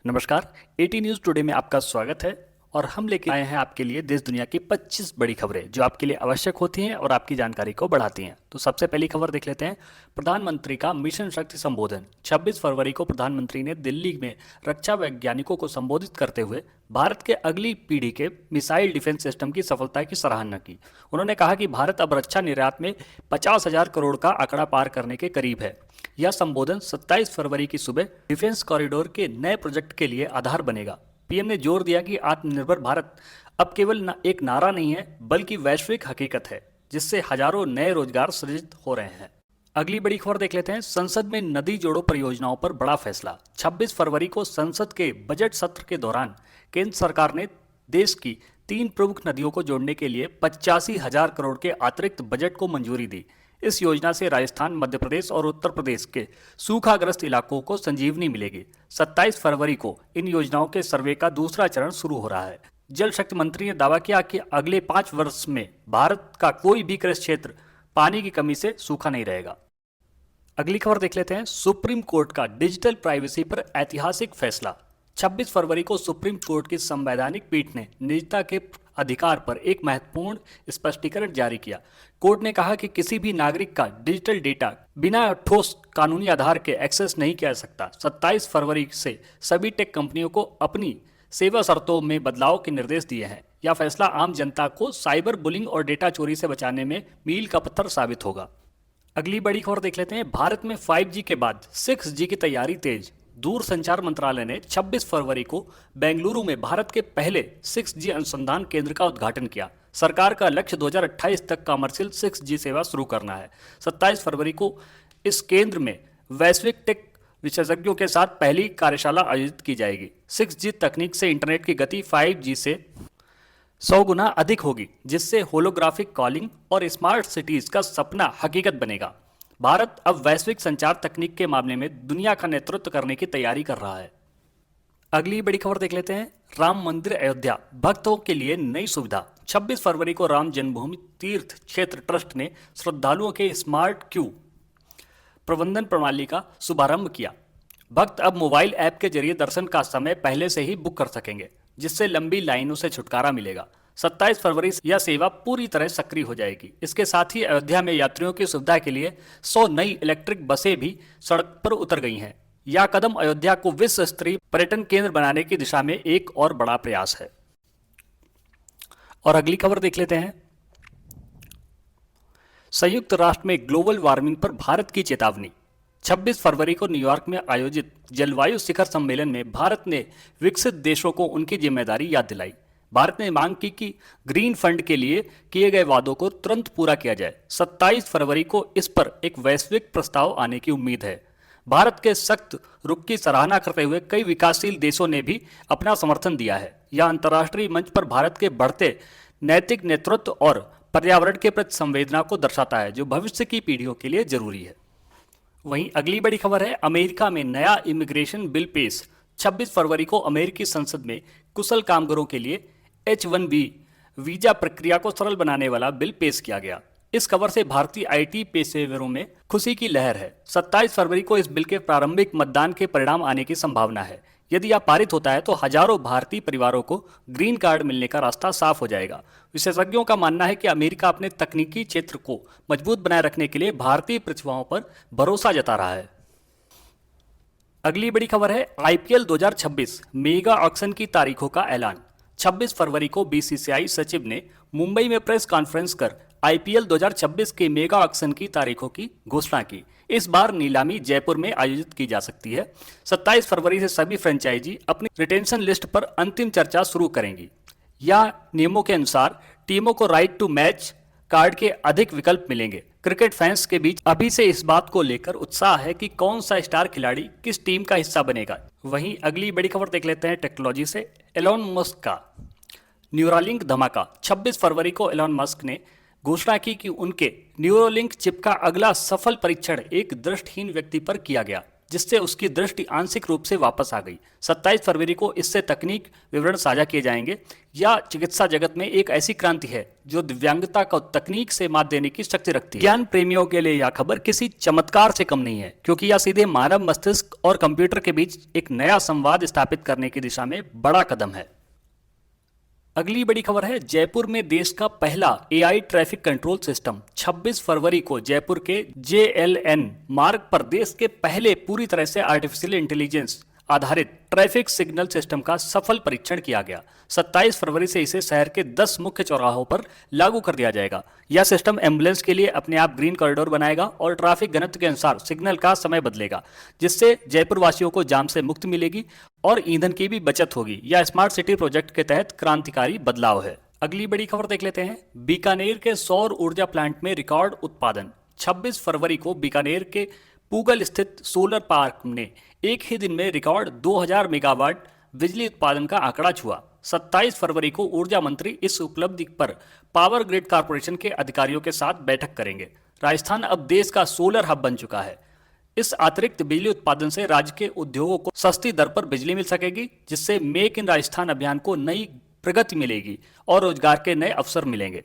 नमस्कार। Eighty news today में आपका स्वागत है और हम लेके आए हैं आपके लिए देश दुनिया की 25 बड़ी खबरें जो आपके लिए आवश्यक होती हैं और आपकी जानकारी को बढ़ाती हैं। तो सबसे पहली खबर देख लेते हैं। प्रधानमंत्री का मिशन शक्ति संबोधन। 26 फरवरी को प्रधानमंत्री ने दिल्ली में रक्षा वैज्ञानिकों को संबोधित करते हुए भारत के अगली पीढ़ी के मिसाइल डिफेंस सिस्टम की सफलता की सराहना की। उन्होंने कहा कि भारत अब रक्षा निर्यात में 50,000 करोड़ का आंकड़ा पार करने के करीब है। यह संबोधन 27 फरवरी की सुबह डिफेंस कॉरिडोर के नए प्रोजेक्ट के लिए आधार बनेगा। पीएम ने जोर दिया कि आत्मनिर्भर भारत अब केवल एक नारा नहीं है बल्कि वैश्विक हकीकत है जिससे हजारों नए रोजगार सृजित हो रहे हैं। अगली बड़ी खबर देख लेते हैं। संसद में नदी जोड़ो परियोजनाओं पर बड़ा फैसला। 26 फरवरी को संसद के बजट सत्र के दौरान केंद्र सरकार ने देश की 3 प्रमुख नदियों को जोड़ने के लिए 85,000 करोड़ के अतिरिक्त बजट को मंजूरी दी। इस योजना से राजस्थान, मध्य प्रदेश और उत्तर प्रदेश के सूखाग्रस्त इलाकों को संजीवनी मिलेगी। 27 फरवरी को इन योजनाओं के सर्वे का दूसरा चरण शुरू हो रहा है। जल शक्ति मंत्री ने दावा किया कि अगले 5 वर्ष में भारत का कोई भी कृषि क्षेत्र पानी की कमी से सूखा नहीं रहेगा। अगली खबर देख लेते हैं। सुप्रीम कोर्ट का डिजिटल प्राइवेसी पर ऐतिहासिक फैसला। 26 फरवरी को सुप्रीम कोर्ट की संवैधानिक पीठ ने निजता के अधिकार पर एक महत्वपूर्ण स्पष्टीकरण जारी किया। कोर्ट ने कहा कि किसी भी नागरिक का डिजिटल डेटा बिना ठोस कानूनी आधार के एक्सेस नहीं किया जा सकता। 27 फरवरी से सभी टेक कंपनियों को अपनी सेवा शर्तों में बदलाव के निर्देश दिए हैं। यह फैसला आम जनता को साइबर बुलिंग और डेटा चोरी से बचाने में मील का पत्थर साबित होगा। अगली बड़ी खबर देख लेते हैं। भारत में 5G के बाद 6G की तैयारी तेज। दूरसंचार मंत्रालय ने 26 फरवरी को बेंगलुरु में भारत के पहले 6G अनुसंधान केंद्र का उद्घाटन किया। सरकार का लक्ष्य 2028 तक कमर्शियल 6G सेवा शुरू करना है। 27 फरवरी को इस केंद्र में वैश्विक टेक विशेषज्ञों के साथ पहली कार्यशाला आयोजित की जाएगी। 6G तकनीक से इंटरनेट की गति 5G से 100 गुना अधिक होगी, जिससे होलोग्राफिक कॉलिंग और स्मार्ट सिटीज का सपना हकीकत बनेगा। भारत अब वैश्विक संचार तकनीक के मामले में दुनिया का नेतृत्व करने की तैयारी कर रहा है। अगली बड़ी खबर देख लेते हैं। राम मंदिर अयोध्या, भक्तों के लिए नई सुविधा। 26 फरवरी को राम जन्मभूमि तीर्थ क्षेत्र ट्रस्ट ने श्रद्धालुओं के स्मार्ट क्यू प्रबंधन प्रणाली का शुभारंभ किया। भक्त अब मोबाइल ऐप के जरिए दर्शन का समय पहले से ही बुक कर सकेंगे, जिससे लंबी लाइनों से छुटकारा मिलेगा। 27 फरवरी से यह सेवा पूरी तरह सक्रिय हो जाएगी। इसके साथ ही अयोध्या में यात्रियों की सुविधा के लिए 100 नई इलेक्ट्रिक बसें भी सड़क पर उतर गई हैं। यह कदम अयोध्या को विश्व स्तरीय पर्यटन केंद्र बनाने की दिशा में एक और बड़ा प्रयास है। और अगली खबर देख लेते हैं। संयुक्त राष्ट्र में ग्लोबल वार्मिंग पर भारत की चेतावनी। 26 फरवरी को न्यूयॉर्क में आयोजित जलवायु शिखर सम्मेलन में भारत ने विकसित देशों को उनकी जिम्मेदारी याद दिलाई। भारत ने मांग की कि ग्रीन फंड के लिए किए गए वादों को तुरंत पूरा किया जाए। 27 फरवरी को इस पर एक वैश्विक प्रस्ताव आने की उम्मीद है। भारत के सख्त रुख की सराहना करते हुए कई विकासशील देशों ने भी अपना समर्थन दिया है। यह अंतर्राष्ट्रीय मंच पर भारत के बढ़ते नैतिक नेतृत्व और पर्यावरण के प्रति संवेदना को दर्शाता है, जो भविष्य की पीढ़ियों के लिए जरूरी है। वहीं अगली बड़ी खबर है। अमेरिका में नया इमिग्रेशन बिल पेश। 26 फरवरी को अमेरिकी संसद में कुशल कामगारों के लिए H-1B वीजा प्रक्रिया को सरल बनाने वाला बिल पेश किया गया। इस खबर से भारतीय आईटी पेशेवरों में खुशी की लहर है। 27 फरवरी को इस बिल के प्रारंभिक मतदान के परिणाम आने की संभावना है। यदि यह पारित होता है तो हजारों भारतीय परिवारों को ग्रीन कार्ड मिलने का रास्ता साफ हो जाएगा। विशेषज्ञों का मानना है कि अमेरिका अपने तकनीकी क्षेत्र को मजबूत बनाए रखने के लिए भारतीय प्रतिभाओं पर भरोसा जता रहा है। अगली बड़ी खबर है। IPL 2026 मेगा ऑक्शन की तारीखों का ऐलान। 26 फरवरी को BCCI सचिव ने मुंबई में प्रेस कॉन्फ्रेंस कर IPL 2026 के मेगा ऑक्शन की तारीखों की घोषणा की। इस बार नीलामी जयपुर में आयोजित की जा सकती है। 27 फरवरी से सभी फ्रेंचाइजी अपनी रिटेंशन लिस्ट पर अंतिम चर्चा शुरू करेंगी। या नियमों के अनुसार टीमों को राइट टू मैच कार्ड के अधिक विकल्प मिलेंगे। क्रिकेट फैंस के बीच अभी से इस बात को लेकर उत्साह है कि कौन सा स्टार खिलाड़ी किस टीम का हिस्सा बनेगा। वहीं अगली बड़ी खबर देख लेते हैं टेक्नोलॉजी से। एलोन मस्क का न्यूरालिंक धमाका। 26 फरवरी को एलोन मस्क ने घोषणा की कि उनके न्यूरोलिंक चिप का अगला सफल परीक्षण एक दृष्टिहीन व्यक्ति पर किया गया। जिससे उसकी दृष्टि आंशिक रूप से वापस आ गई। 27 फरवरी को इससे तकनीक विवरण साझा किए जाएंगे। यह चिकित्सा जगत में एक ऐसी क्रांति है जो दिव्यांगता को तकनीक से मात देने की शक्ति रखती है। ज्ञान प्रेमियों के लिए यह खबर किसी चमत्कार से कम नहीं है, क्योंकि यह सीधे मानव मस्तिष्क और कंप्यूटर के बीच एक नया संवाद स्थापित करने की दिशा में बड़ा कदम है। अगली बड़ी खबर है, जयपुर में देश का पहला एआई ट्रैफिक कंट्रोल सिस्टम। 26 फरवरी को जयपुर के जेएलएन मार्ग पर देश के पहले पूरी तरह से आर्टिफिशियल इंटेलिजेंस आधारित ट्रैफिक सिग्नल सिस्टम का सफल परीक्षण किया गया। 27 फरवरी से इसे शहर के 10 मुख्य चौराहों पर लागू कर दिया जाएगा। यह सिस्टम एम्बुलेंस के लिए अपने आप ग्रीन कॉरिडोर बनाएगा और ट्रैफिक घनत्व के अनुसार सिग्नल का समय बदलेगा, जिससे जयपुर वासियों को जाम से मुक्ति मिलेगी और ईंधन की भी बचत होगी। यह स्मार्ट सिटी प्रोजेक्ट के तहत क्रांतिकारी बदलाव है। अगली बड़ी खबर देख लेते हैं, बीकानेर के सौर ऊर्जा प्लांट में रिकॉर्ड उत्पादन। 26 फरवरी को बीकानेर के पूगल स्थित सोलर पार्क ने एक ही दिन में रिकॉर्ड 2000 मेगावाट बिजली उत्पादन का आंकड़ा छुआ। 27 फरवरी को ऊर्जा मंत्री इस उपलब्धि पर पावर ग्रिड कॉर्पोरेशन के अधिकारियों के साथ बैठक करेंगे। राजस्थान अब देश का सोलर हब बन चुका है। इस अतिरिक्त बिजली उत्पादन से राज्य के उद्योगों को सस्ती दर पर बिजली मिल सकेगी, जिससे मेक इन राजस्थान अभियान को नई प्रगति मिलेगी और रोजगार के नए अवसर मिलेंगे।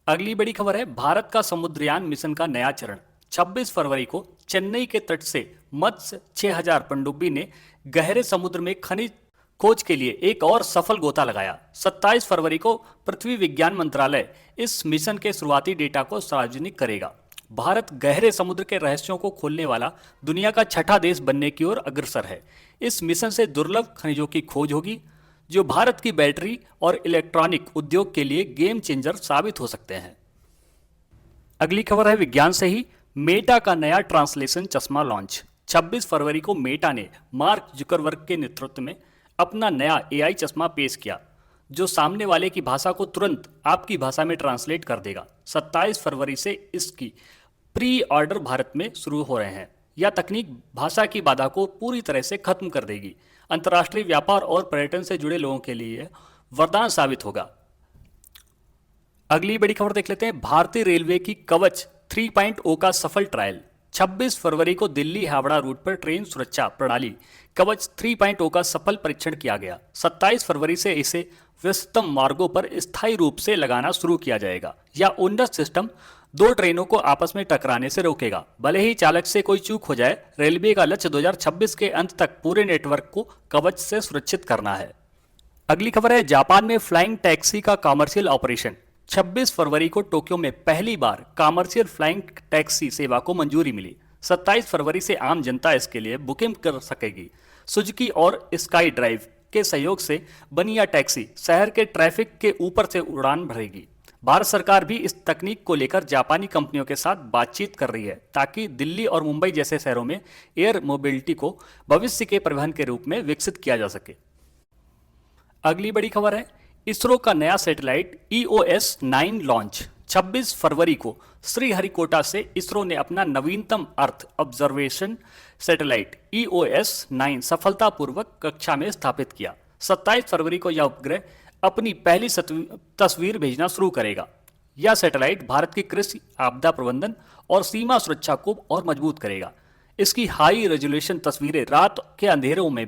अगली बड़ी खबर है, भारत का समुद्रयान मिशन का नया चरण। 26 फरवरी को चेन्नई के तट से मत्स्य 6000 पनडुब्बी ने गहरे समुद्र में खनिज खोज के लिए एक और सफल गोता लगाया। 27 फरवरी को पृथ्वी विज्ञान मंत्रालय इस मिशन के शुरुआती डेटा को सार्वजनिक करेगा। भारत गहरे समुद्र के रहस्यों को खोलने वाला दुनिया का छठा देश बनने की ओर अग्रसर है। इस मिशन से दुर्लभ खनिजों की खोज होगी, जो भारत की बैटरी और इलेक्ट्रॉनिक उद्योग के लिए गेम चेंजर साबित हो सकते हैं। अगली खबर है, विज्ञान से ही मेटा का नया ट्रांसलेशन चश्मा लॉन्च। 26 फरवरी को मेटा ने मार्क जुकरबर्ग के नेतृत्व में अपना नया एआई चश्मा पेश किया, जो सामने वाले की भाषा को तुरंत आपकी भाषा में ट्रांसलेट कर देगा। 27 फरवरी से इसकी प्री ऑर्डर भारत में शुरू हो रहे हैं। यह तकनीक भाषा की बाधा को पूरी तरह से खत्म कर देगी। अंतर्राष्ट्रीय व्यापार और पर्यटन से जुड़े लोगों के लिए वरदान साबित होगा। अगली बड़ी खबर देख लेते हैं, भारतीय रेलवे की कवच 3.0 का सफल ट्रायल। 26 फरवरी को दिल्ली हावड़ा रूट पर ट्रेन सुरक्षा प्रणाली कवच 3.0 का सफल परीक्षण किया गया। 27 फरवरी से इसे व्यस्तम मार्गों पर स्थायी रूप से लगाना शुरू किया जाएगा। यह उन्नत सिस्टम दो ट्रेनों को आपस में टकराने से रोकेगा। भले ही चालक से कोई चूक हो जाए, रेलवे का लक्ष्य 2026 के अंत तक पूरे नेटवर्क को कवच से सुरक्षित करना है। अगली खबर है, जापान में फ्लाइंग टैक्सी का कॉमर्शियल ऑपरेशन। 26 फरवरी को टोक्यो में पहली बार कॉमर्शियल फ्लाइंग टैक्सी सेवा को मंजूरी मिली। 27 फरवरी से आम जनता इसके लिए बुकिंग कर सकेगी। सुजुकी और स्काई ड्राइव के सहयोग से बनी यह टैक्सी शहर के ट्रैफिक के ऊपर से उड़ान भरेगी। भारत सरकार भी इस तकनीक को लेकर जापानी कंपनियों के साथ बातचीत कर रही है, ताकि दिल्ली और मुंबई जैसे शहरों में एयर मोबिलिटी को भविष्य के परिवहन के रूप में विकसित किया जा सके। अगली बड़ी खबर है, इसरो का नया सैटेलाइट EOS 9 लॉन्च। 26 फरवरी को श्रीहरिकोटा से इसरो ने अपना नवीनतम अर्थ ऑब्जर्वेशन सैटेलाइट EOS 9 सफलतापूर्वक कक्षा में स्थापित किया। 27 फरवरी को यह उपग्रह अपनी पहली तस्वीर भेजना शुरू करेगा। यह सैटेलाइट भारत की कृषि, आपदा प्रबंधन और सीमा सुरक्षा को और मजबूत करेगा। इसकी हाई रेजोल्यूशन तस्वीरें रात के अंधेरों में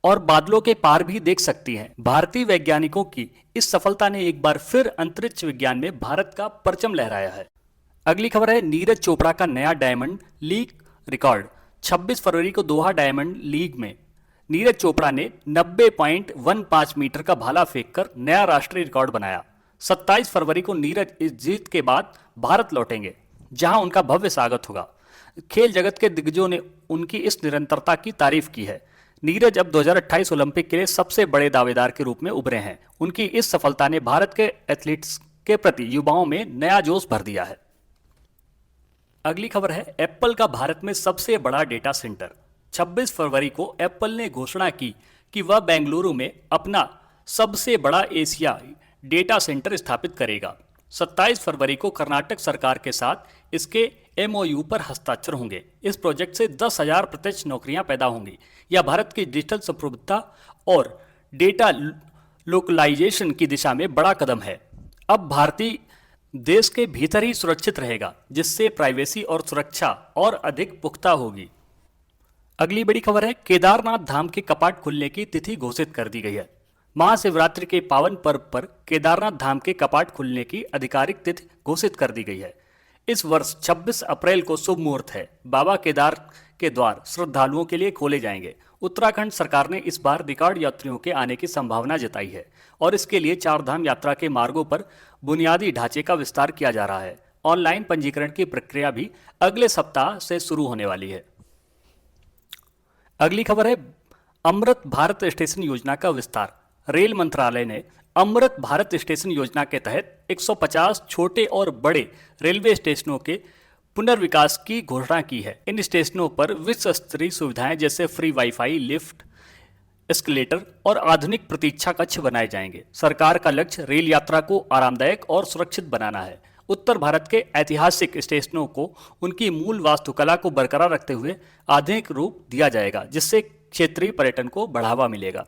और बादलों के पार भी देख सकती हैं। भारतीय वैज्ञानिकों की इस सफलता ने एक बार फिर अंतरिक्ष विज्ञान में भारत का परचम लहराया है। अगली खबर है, नीरज चोपड़ा का नया डायमंड लीग रिकॉर्ड। 26 फरवरी को दोहा डायमंड लीग में नीरज चोपड़ा ने 90.15 मीटर का भाला फेंककर नया राष्ट्रीय रिकॉर्ड बनाया। 27 फरवरी को नीरज इस जीत के बाद भारत लौटेंगे, जहां उनका भव्य स्वागत होगा। खेल जगत के दिग्गजों ने उनकी इस निरंतरता की तारीफ की है। नीरज अब 2028 ओलंपिक के लिए सबसे बड़े दावेदार के रूप में उभरे हैं। उनकी इस सफलता ने भारत के एथलीट्स के प्रति युवाओं में नया जोश भर दिया है। अगली खबर है, एप्पल का भारत में सबसे बड़ा डेटा सेंटर। 26 फरवरी को एप्पल ने घोषणा की कि वह बेंगलुरु में अपना सबसे बड़ा एशियाई डेटा सेंटर स्थापित करेगा। 27 फरवरी को कर्नाटक सरकार के साथ इसके MOU पर हस्ताक्षर होंगे। इस प्रोजेक्ट से 10,000 प्रत्यक्ष नौकरियां पैदा होंगी। यह भारत की डिजिटल संप्रभुता और डेटा लोकलाइजेशन की दिशा में बड़ा कदम है। अब भारतीय देश के भीतर ही सुरक्षित रहेगा, जिससे प्राइवेसी और सुरक्षा और अधिक पुख्ता होगी। अगली बड़ी खबर है, केदारनाथ धाम के कपाट खुलने की तिथि घोषित कर दी गई है। महाशिवरात्रि के पावन पर्व पर केदारनाथ धाम के कपाट खुलने की आधिकारिक तिथि घोषित कर दी गई है। इस वर्ष 26 अप्रैल को शुभ मुहूर्त है। बाबा केदार के द्वार श्रद्धालुओं के लिए खोले जाएंगे। उत्तराखंड सरकार ने इस बार रिकॉर्ड यात्रियों के आने की संभावना जताई है और इसके लिए चारधाम यात्रा के मार्गों पर बुनियादी ढांचे का विस्तार किया जा रहा है। ऑनलाइन पंजीकरण की प्रक्रिया भी अगले सप्ताह से शुरू होने वाली है। अगली खबर है, अमृत भारत स्टेशन योजना का विस्तार। रेल मंत्रालय ने अमृत भारत स्टेशन योजना के तहत 150 छोटे और बड़े रेलवे स्टेशनों के पुनर्विकास की घोषणा की है। इन स्टेशनों पर विश्व स्तरीय सुविधाएं जैसे फ्री वाईफाई, लिफ्ट, एस्केलेटर और आधुनिक प्रतीक्षा कक्ष बनाए जाएंगे। सरकार का लक्ष्य रेल यात्रा को आरामदायक और सुरक्षित बनाना है। उत्तर भारत के ऐतिहासिक स्टेशनों को उनकी मूल वास्तुकला को बरकरार रखते हुए आधुनिक रूप दिया जाएगा, जिससे क्षेत्रीय पर्यटन को बढ़ावा मिलेगा।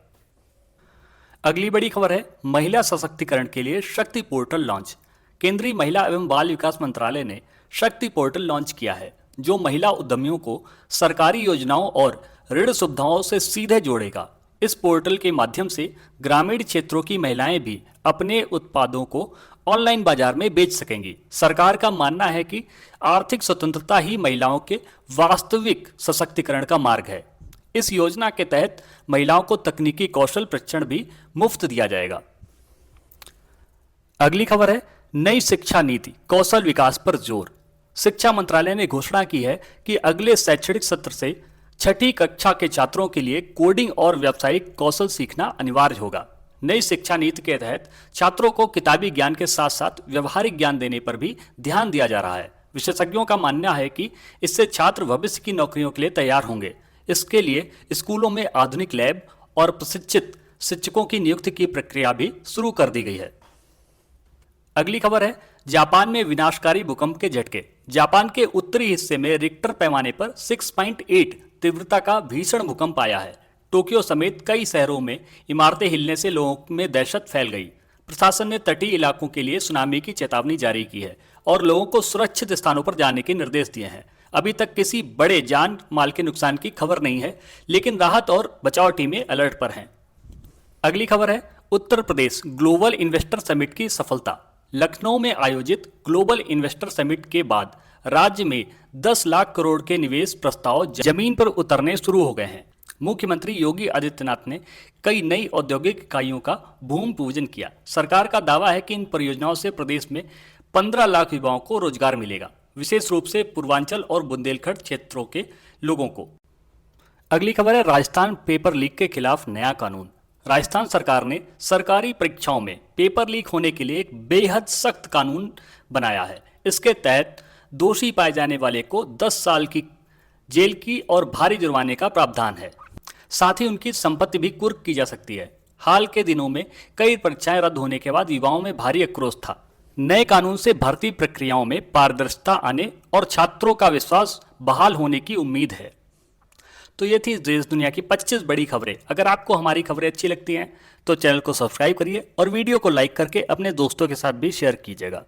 अगली बड़ी खबर है, महिला सशक्तिकरण के लिए शक्ति पोर्टल लॉन्च। केंद्रीय महिला एवं बाल विकास मंत्रालय ने शक्ति पोर्टल लॉन्च किया है, जो महिला उद्यमियों को सरकारी योजनाओं और ऋण सुविधाओं से सीधे जोड़ेगा। इस पोर्टल के माध्यम से ग्रामीण क्षेत्रों की महिलाएं भी अपने उत्पादों को ऑनलाइन बाजार में बेच सकेंगी। सरकार का मानना है कि आर्थिक स्वतंत्रता ही महिलाओं के वास्तविक सशक्तिकरण का मार्ग है। इस योजना के तहत महिलाओं को तकनीकी कौशल प्रशिक्षण भी मुफ्त दिया जाएगा। अगली खबर है, नई शिक्षा नीति कौशल विकास पर जोर। शिक्षा मंत्रालय ने घोषणा की है कि अगले शैक्षणिक सत्र से छठी कक्षा के छात्रों के लिए कोडिंग और व्यावसायिक कौशल सीखना अनिवार्य होगा। नई शिक्षा नीति के तहत छात्रों को किताबी ज्ञान के साथ साथ व्यवहारिक ज्ञान देने पर भी ध्यान दिया जा रहा है। विशेषज्ञों का मानना है कि इससे छात्र भविष्य की नौकरियों के लिए तैयार होंगे। इसके लिए स्कूलों में आधुनिक लैब और प्रशिक्षित शिक्षकों की नियुक्ति की प्रक्रिया भी शुरू कर दी गई है। अगली खबर है, जापान में विनाशकारी भूकंप के झटके। जापान के उत्तरी हिस्से में रिक्टर पैमाने पर 6.8 तीव्रता का भीषण भूकंप आया है। टोक्यो समेत कई शहरों में इमारतें हिलने से लोगों में दहशत फैल गई। प्रशासन ने तटीय इलाकों के लिए सुनामी की चेतावनी जारी की है और लोगों को सुरक्षित स्थानों पर जाने के निर्देश दिए हैं। अभी तक किसी बड़े जान माल के नुकसान की खबर नहीं है, लेकिन राहत और बचाव टीमें अलर्ट पर हैं। अगली खबर है, Uttar Pradesh global investor summit की सफलता। लखनऊ में आयोजित ग्लोबल इन्वेस्टर समिट के बाद राज्य में 10 लाख करोड़ के निवेश प्रस्ताव जमीन पर उतरने शुरू हो गए हैं। मुख्यमंत्री योगी आदित्यनाथ ने कई नई औद्योगिक इकाइयों का भूमि पूजन किया। सरकार का दावा है कि इन परियोजनाओं से प्रदेश में 15 लाख युवाओं को रोजगार मिलेगा, विशेष रूप से पूर्वांचल और बुंदेलखंड क्षेत्रों के लोगों को। अगली खबर है, राजस्थान पेपर लीक के खिलाफ नया कानून। राजस्थान सरकार ने सरकारी परीक्षाओं में पेपर लीक होने के लिए एक बेहद सख्त कानून बनाया है। इसके तहत दोषी पाए जाने वाले को 10 साल की जेल की और भारी जुर्माने का प्रावधान है। साथ ही उनकी संपत्ति भी कुर्क की जा सकती है। हाल के दिनों में कई परीक्षाएं रद्द होने के बाद युवाओं में भारी आक्रोश था। नए कानून से भर्ती प्रक्रियाओं में पारदर्शिता आने और छात्रों का विश्वास बहाल होने की उम्मीद है। तो ये थी देश दुनिया की 25 बड़ी खबरें। अगर आपको हमारी खबरें अच्छी लगती हैं तो चैनल को सब्सक्राइब करिए और वीडियो को लाइक करके अपने दोस्तों के साथ भी शेयर कीजिएगा।